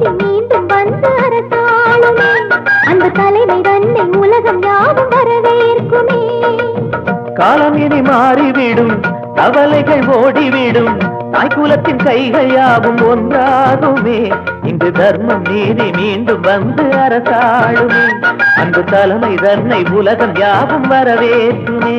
நீதி மீண்டும் வந்து அரசாளுமே அந்த தலைமை தன்னை உலகம் யாவும் வரவேற்குமே காலம் இனி மாறிவிடும் கவலைகள் ஓடிவிடும் தாய்குலத்தின் கைகள் யாவும் ஒன்றாகுமே இங்கு தர்மம் நீதி மீண்டும் வந்து அரசாளுமே அந்த தலைமை தன்னை உலகம் யாவும் வரவேற்றுமே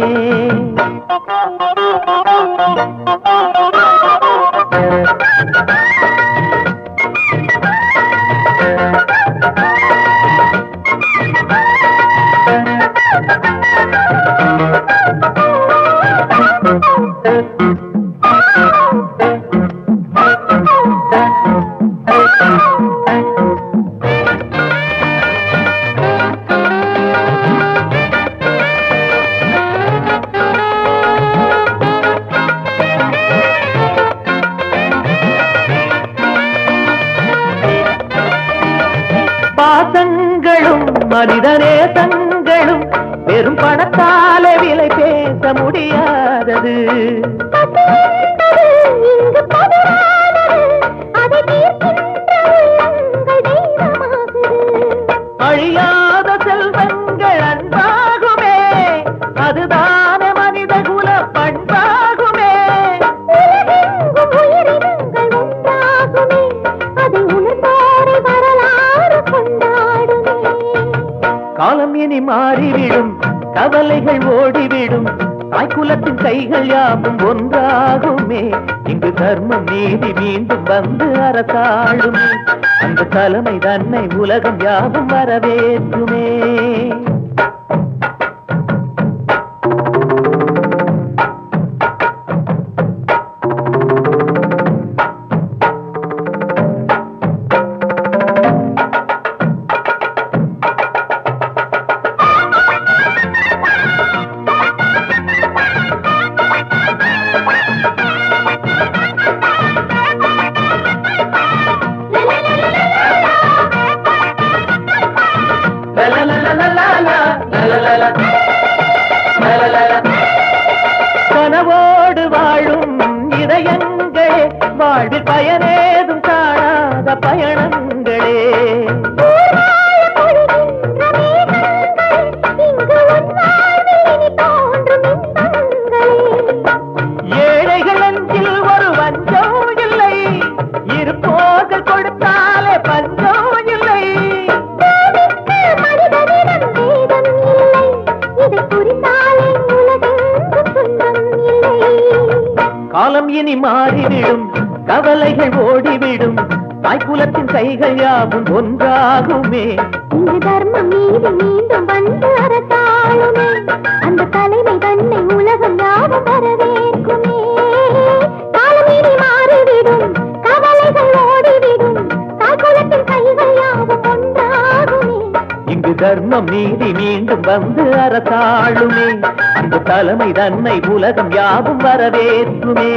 பாசங்களும் மனிதனே தங்களும் பெரும் பணத்தாலே விலை பேச முடியாதது அழியாத செல்வங்கள் அன்பாகுமே அதுதான மனித குல பண்பாகுமே காலம் இனி மாறிவிடும் கவலைகள் ஓடிவிடும் தாய்குலத்தின் கைகள் யாவும் ஒன்றாகுமே இங்கு தர்மம் நீதி மீண்டும் வந்து அரசாளுமே அந்த தலைமை தன்னை உலகம் யாவும் வரவேற்றுமே கனவோடு வாழும் இதயங்களே வாழ்வில் பயனேதும் காணாத பயணங்களே ஏழைகள் அஞ்சில் ஒரு வஞ்சம் இல்லை இருப்போர்கள் கொடுத்தாலே பஞ்சம் இல்லை காலம் இனி மாறிவிடும் கவலைகள் ஓடிவிடும் தாய்குலத்தின் கைகள் யாவும் ஒன்றாகுமே இங்கு தர்மம் நீதி மீண்டும் வந்து அரசாளுமே அந்த தலைமை தன்னை உலகம் யாவும் வரவேற்குமே காலம் இனி மாறிவிடும் கவலைகள் ஓடிவிடும் தாய்குலத்தின் கைகள் யாவும் ஒன்றாகுமே இங்கு தர்மம் நீதி மீண்டும் வந்து அரசாளுமே அந்த தலைமை தன்னை உலகம் யாவும் வரவேற்றுமே